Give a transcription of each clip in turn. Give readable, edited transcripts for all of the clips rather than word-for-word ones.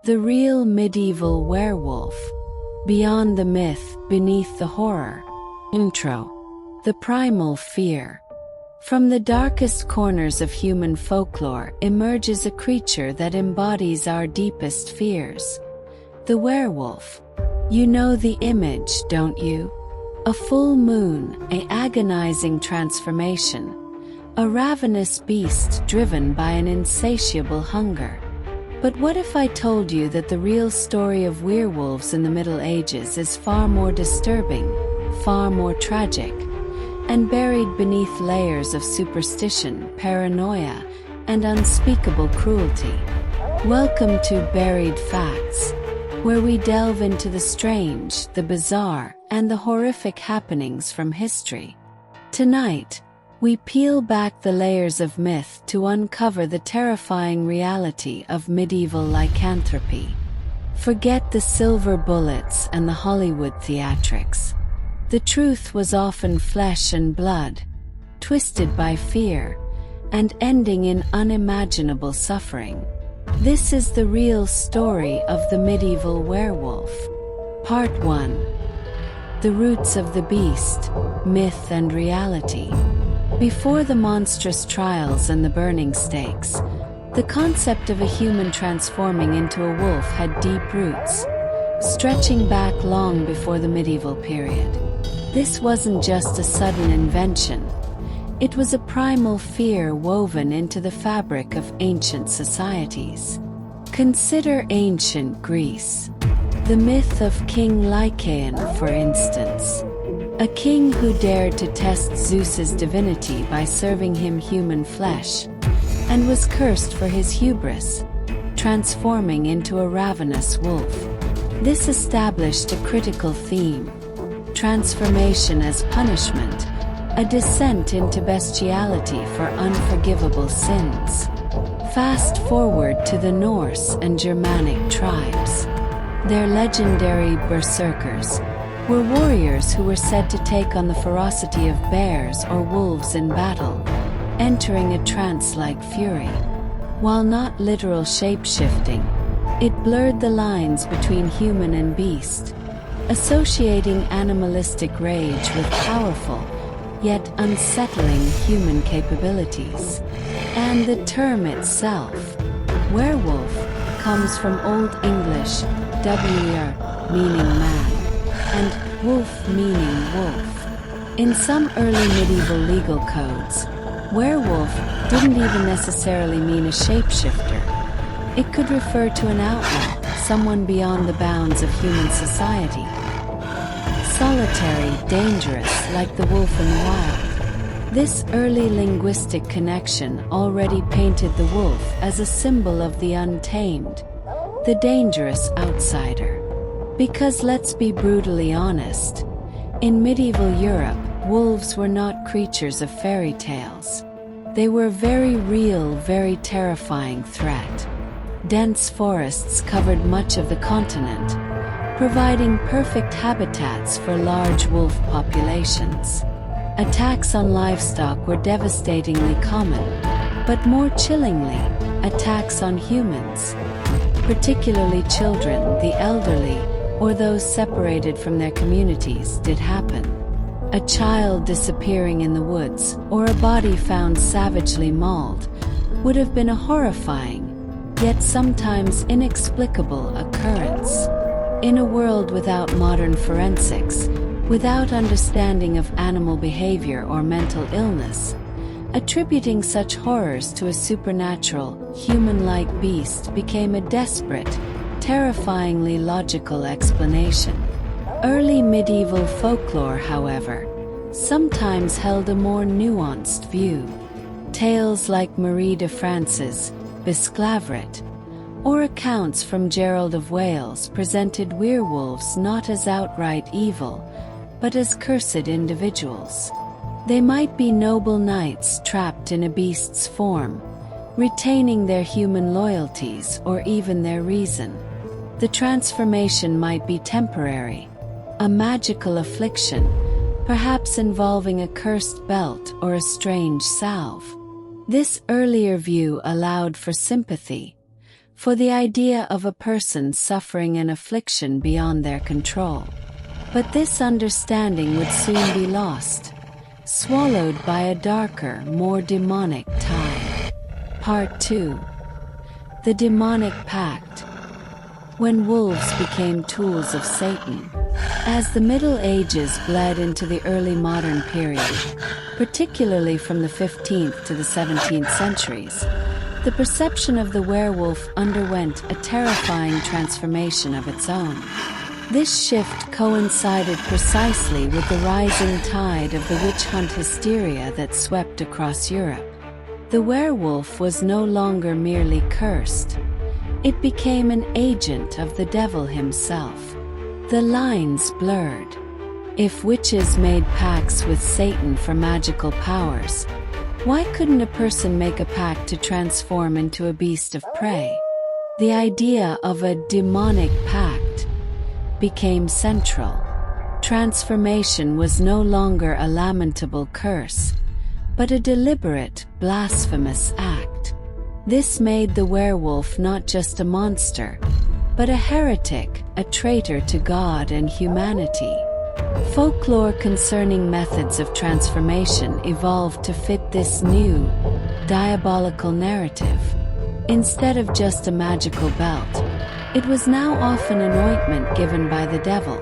The real medieval werewolf. Beyond the myth, beneath the horror. Intro. The primal fear. From the darkest corners of human folklore emerges a creature that embodies our deepest fears. The werewolf. You know the image, don't you? A full moon, an agonizing transformation. A ravenous beast driven by an insatiable hunger. But what if I told you that the real story of werewolves in the Middle Ages is far more disturbing, far more tragic, and buried beneath layers of superstition, paranoia, and unspeakable cruelty? Welcome to Buried Facts, where we delve into the strange, the bizarre, and the horrific happenings from history. Tonight, we peel back the layers of myth to uncover the terrifying reality of medieval lycanthropy. Forget the silver bullets and the Hollywood theatrics. The truth was often flesh and blood, twisted by fear, and ending in unimaginable suffering. This is the real story of the medieval werewolf. Part 1. The Roots of the Beast, Myth and Reality. Before the monstrous trials and the burning stakes, the concept of a human transforming into a wolf had deep roots, stretching back long before the medieval period. This wasn't just a sudden invention. It was a primal fear woven into the fabric of ancient societies. Consider ancient Greece. The myth of King Lycaon, for instance. A king who dared to test Zeus's divinity by serving him human flesh, and was cursed for his hubris, transforming into a ravenous wolf. This established a critical theme: transformation as punishment, a descent into bestiality for unforgivable sins. Fast forward to the Norse and Germanic tribes. Their legendary berserkers were warriors who were said to take on the ferocity of bears or wolves in battle, entering a trance-like fury. While not literal shape-shifting, it blurred the lines between human and beast, associating animalistic rage with powerful, yet unsettling human capabilities. And the term itself, werewolf, comes from Old English wer, meaning man, and wolf meaning wolf. In some early medieval legal codes, werewolf didn't even necessarily mean a shapeshifter. It could refer to an outlaw, someone beyond the bounds of human society. Solitary, dangerous, like the wolf in the wild. This early linguistic connection already painted the wolf as a symbol of the untamed, the dangerous outsider. Because let's be brutally honest, in medieval Europe, wolves were not creatures of fairy tales. They were a very real, very terrifying threat. Dense forests covered much of the continent, providing perfect habitats for large wolf populations. Attacks on livestock were devastatingly common, but more chillingly, attacks on humans, particularly children, the elderly, or those separated from their communities, did happen. A child disappearing in the woods, or a body found savagely mauled, would have been a horrifying, yet sometimes inexplicable occurrence. In a world without modern forensics, without understanding of animal behavior or mental illness, attributing such horrors to a supernatural, human-like beast became a desperate, terrifyingly logical explanation. Early medieval folklore, however, sometimes held a more nuanced view. Tales like Marie de France's Bisclaveret, or accounts from Gerald of Wales presented werewolves not as outright evil, but as cursed individuals. They might be noble knights trapped in a beast's form, retaining their human loyalties or even their reason. The transformation might be temporary, a magical affliction, perhaps involving a cursed belt or a strange salve. This earlier view allowed for sympathy, for the idea of a person suffering an affliction beyond their control. But this understanding would soon be lost, swallowed by a darker, more demonic tide. Part 2. The Demonic Pact. When wolves became tools of Satan. As the Middle Ages bled into the early modern period, particularly from the 15th to the 17th centuries, the perception of the werewolf underwent a terrifying transformation of its own. This shift coincided precisely with the rising tide of the witch hunt hysteria that swept across Europe. The werewolf was no longer merely cursed. It became an agent of the devil himself. The lines blurred. If witches made pacts with Satan for magical powers, why couldn't a person make a pact to transform into a beast of prey? The idea of a demonic pact became central. Transformation was no longer a lamentable curse, but a deliberate, blasphemous act. This made the werewolf not just a monster, but a heretic, a traitor to God and humanity. Folklore concerning methods of transformation evolved to fit this new, diabolical narrative. Instead of just a magical belt, it was now often an ointment given by the devil,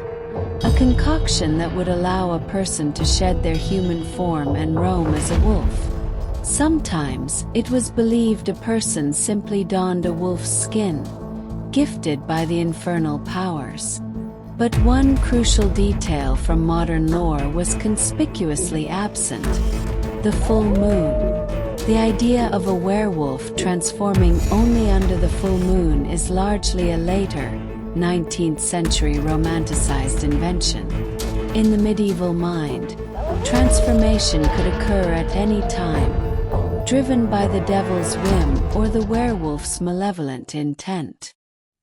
a concoction that would allow a person to shed their human form and roam as a wolf. Sometimes, it was believed a person simply donned a wolf's skin, gifted by the infernal powers. But one crucial detail from modern lore was conspicuously absent: the full moon. The idea of a werewolf transforming only under the full moon is largely a later, 19th century romanticized invention. In the medieval mind, transformation could occur at any time, driven by the devil's whim or the werewolf's malevolent intent.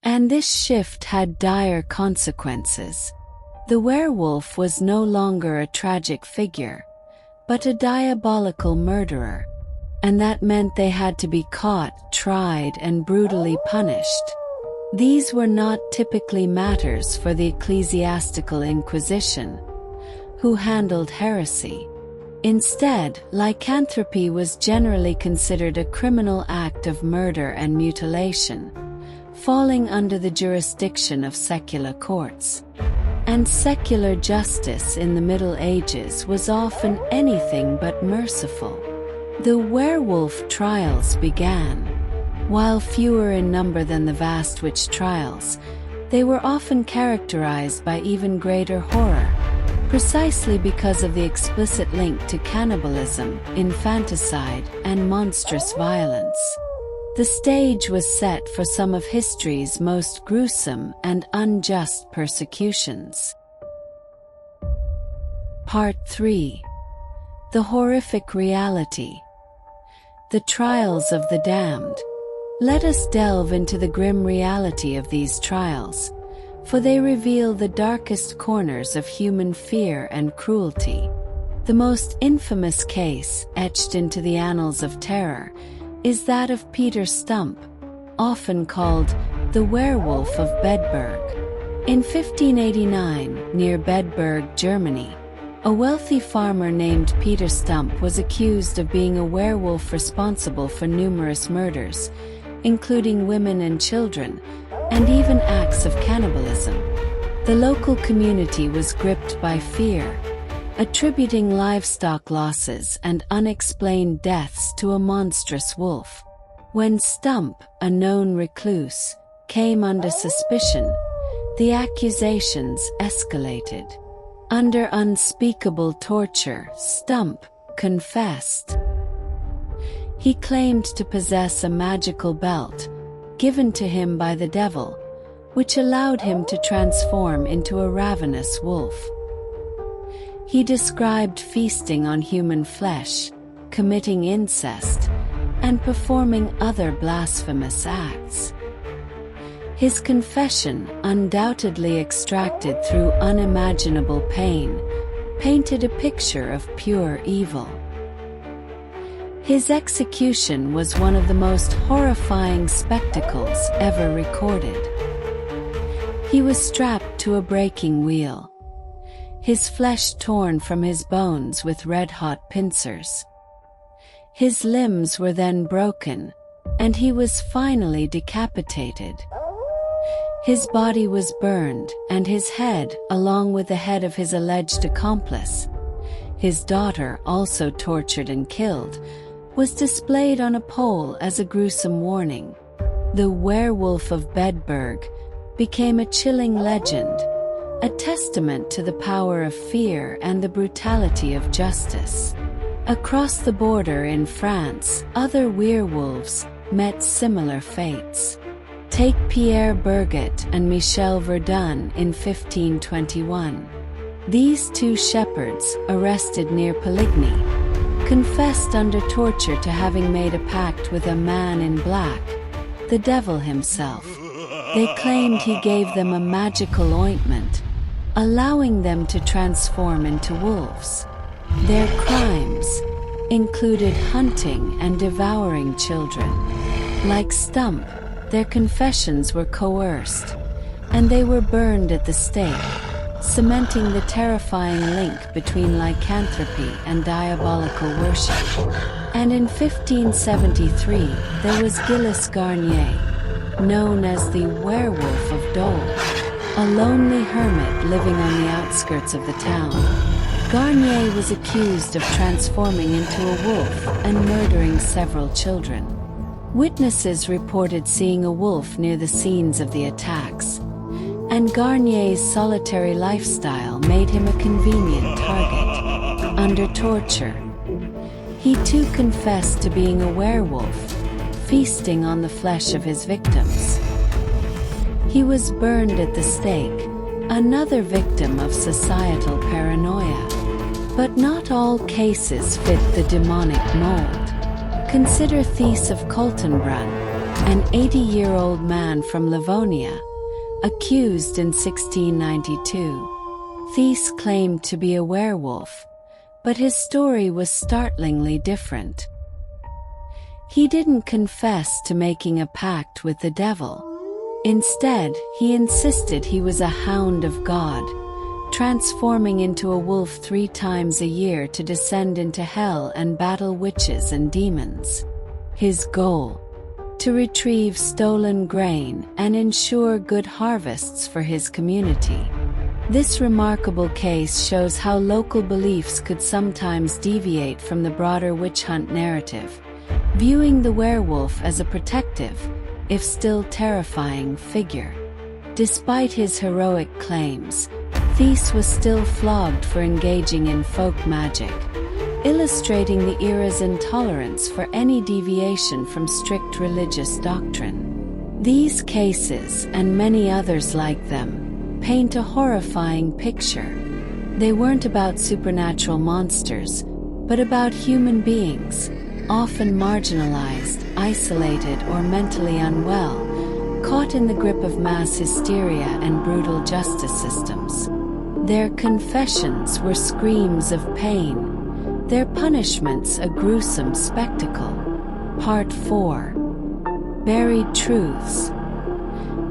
And this shift had dire consequences. The werewolf was no longer a tragic figure, but a diabolical murderer, and that meant they had to be caught, tried, and brutally punished. These were not typically matters for the ecclesiastical Inquisition, who handled heresy. Instead, lycanthropy was generally considered a criminal act of murder and mutilation, falling under the jurisdiction of secular courts. And secular justice in the Middle Ages was often anything but merciful. The werewolf trials began. While fewer in number than the vast witch trials, they were often characterized by even greater horror, precisely because of the explicit link to cannibalism, infanticide, and monstrous violence. The stage was set for some of history's most gruesome and unjust persecutions. Part 3. The Horrific Reality. The Trials of the Damned. Let us delve into the grim reality of these trials, for they reveal the darkest corners of human fear and cruelty. The most infamous case, etched into the annals of terror, is that of Peter Stumpp, often called the Werewolf of Bedburg. In 1589, near Bedburg, Germany, a wealthy farmer named Peter Stumpp was accused of being a werewolf responsible for numerous murders, including women and children, and even acts of cannibalism. The local community was gripped by fear, attributing livestock losses and unexplained deaths to a monstrous wolf. When Stumpp, a known recluse, came under suspicion, the accusations escalated. Under unspeakable torture, Stumpp confessed. He claimed to possess a magical belt, given to him by the devil, which allowed him to transform into a ravenous wolf. He described feasting on human flesh, committing incest, and performing other blasphemous acts. His confession, undoubtedly extracted through unimaginable pain, painted a picture of pure evil. His execution was one of the most horrifying spectacles ever recorded. He was strapped to a breaking wheel, his flesh torn from his bones with red-hot pincers. His limbs were then broken, and he was finally decapitated. His body was burned, and his head, along with the head of his alleged accomplice, his daughter, also tortured and killed, was displayed on a pole as a gruesome warning. The Werewolf of Bedburg became a chilling legend, a testament to the power of fear and the brutality of justice. Across the border in France, other werewolves met similar fates. Take Pierre Burgot and Michel Verdun in 1521. These two shepherds, arrested near Poligny, confessed under torture to having made a pact with a man in black, the devil himself. They claimed he gave them a magical ointment, allowing them to transform into wolves. Their crimes included hunting and devouring children. Like Stumpp, their confessions were coerced, and they were burned at the stake, cementing the terrifying link between lycanthropy and diabolical worship. And in 1573, there was Gilles Garnier, known as the Werewolf of Dole, a lonely hermit living on the outskirts of the town. Garnier was accused of transforming into a wolf and murdering several children. Witnesses reported seeing a wolf near the scenes of the attacks, and Garnier's solitary lifestyle made him a convenient target. Under torture, he too confessed to being a werewolf, feasting on the flesh of his victims. He was burned at the stake, another victim of societal paranoia. But not all cases fit the demonic mold. Consider Thies of Coltenbrunn, an 80-year-old man from Livonia, accused in 1692. Thies claimed to be a werewolf, but his story was startlingly different. He didn't confess to making a pact with the devil. Instead, he insisted he was a hound of God, transforming into a wolf 3 times a year to descend into hell and battle witches and demons. His goal: to retrieve stolen grain and ensure good harvests for his community. This remarkable case shows how local beliefs could sometimes deviate from the broader witch hunt narrative, viewing the werewolf as a protective, if still terrifying, figure. Despite his heroic claims, Thies was still flogged for engaging in folk magic, illustrating the era's intolerance for any deviation from strict religious doctrine. These cases, and many others like them, paint a horrifying picture. They weren't about supernatural monsters, but about human beings, often marginalized, isolated, or mentally unwell, caught in the grip of mass hysteria and brutal justice systems. Their confessions were screams of pain, their punishments a gruesome spectacle. Part 4. Buried Truths.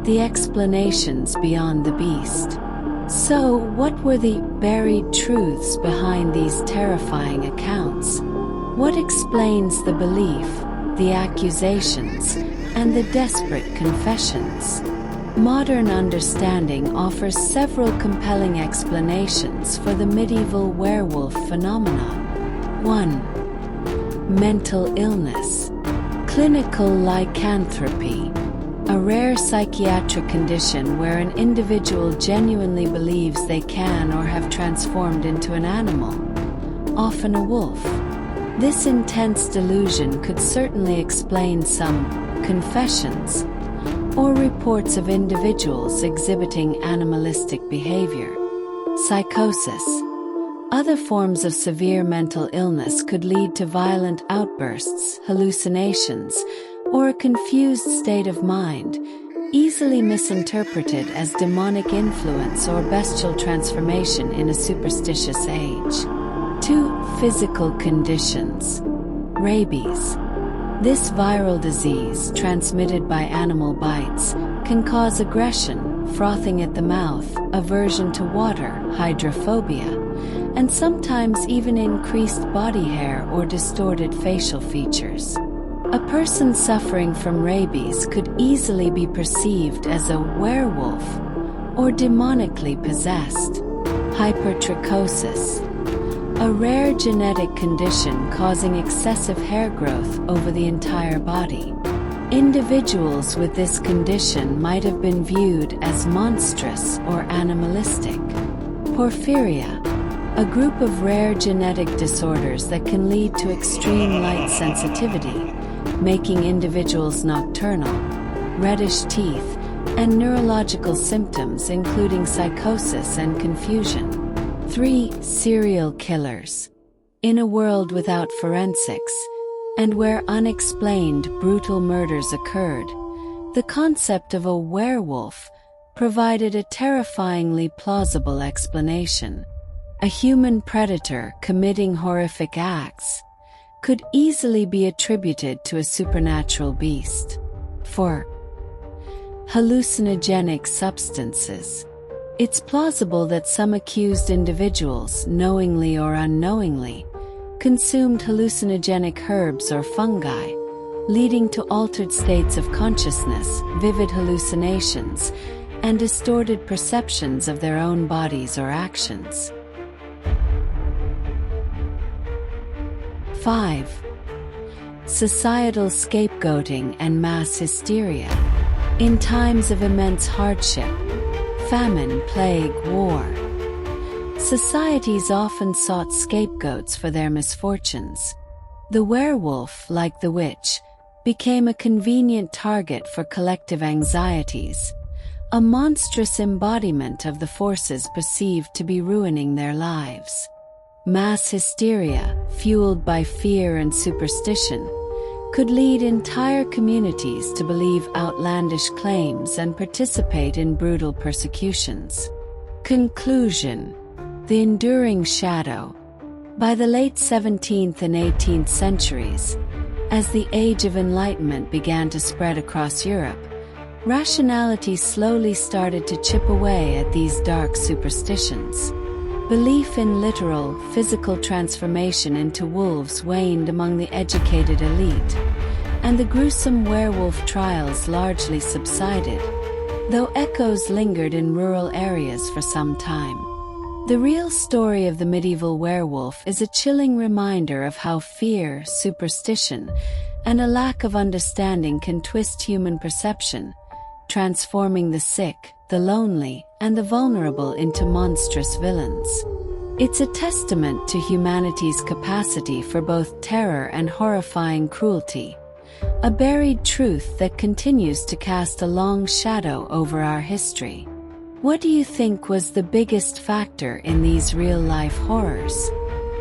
The explanations beyond the beast. So, what were the buried truths behind these terrifying accounts? What explains the belief, the accusations, and the desperate confessions? Modern understanding offers several compelling explanations for the medieval werewolf phenomenon. 1. Mental illness. Clinical lycanthropy. A rare psychiatric condition where an individual genuinely believes they can or have transformed into an animal, often a wolf. This intense delusion could certainly explain some confessions or reports of individuals exhibiting animalistic behavior. Psychosis. Other forms of severe mental illness could lead to violent outbursts, hallucinations, or a confused state of mind, easily misinterpreted as demonic influence or bestial transformation in a superstitious age. 2. Physical conditions. Rabies. This viral disease, transmitted by animal bites, can cause aggression, frothing at the mouth, aversion to water, hydrophobia, and sometimes even increased body hair or distorted facial features. A person suffering from rabies could easily be perceived as a werewolf or demonically possessed. Hypertrichosis, a rare genetic condition causing excessive hair growth over the entire body. Individuals with this condition might have been viewed as monstrous or animalistic. Porphyria, a group of rare genetic disorders that can lead to extreme light sensitivity, making individuals nocturnal, reddish teeth, and neurological symptoms including psychosis and confusion. 3. Serial killers. In a world without forensics, and where unexplained brutal murders occurred, the concept of a werewolf provided a terrifyingly plausible explanation. A human predator committing horrific acts could easily be attributed to a supernatural beast. 4. Hallucinogenic substances. It's plausible that some accused individuals, knowingly or unknowingly, consumed hallucinogenic herbs or fungi, leading to altered states of consciousness, vivid hallucinations, and distorted perceptions of their own bodies or actions. 5. Societal scapegoating and mass hysteria. In times of immense hardship, famine, plague, war, societies often sought scapegoats for their misfortunes. The werewolf, like the witch, became a convenient target for collective anxieties, a monstrous embodiment of the forces perceived to be ruining their lives. Mass hysteria, fueled by fear and superstition, could lead entire communities to believe outlandish claims and participate in brutal persecutions. Conclusion. The enduring shadow. By the late 17th and 18th centuries, as the Age of Enlightenment began to spread across Europe, rationality slowly started to chip away at these dark superstitions. Belief in literal, physical transformation into wolves waned among the educated elite, and the gruesome werewolf trials largely subsided, though echoes lingered in rural areas for some time. The real story of the medieval werewolf is a chilling reminder of how fear, superstition, and a lack of understanding can twist human perception, transforming the sick, the lonely, and the vulnerable into monstrous villains. It's a testament to humanity's capacity for both terror and horrifying cruelty, a buried truth that continues to cast a long shadow over our history. What do you think was the biggest factor in these real-life horrors?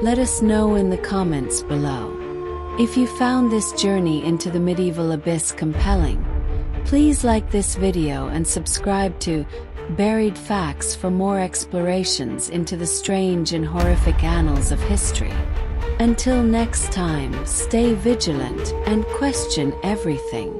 Let us know in the comments below. If you found this journey into the medieval abyss compelling, please like this video and subscribe to Buried Facts for more explorations into the strange and horrific annals of history. Until next time, stay vigilant and question everything.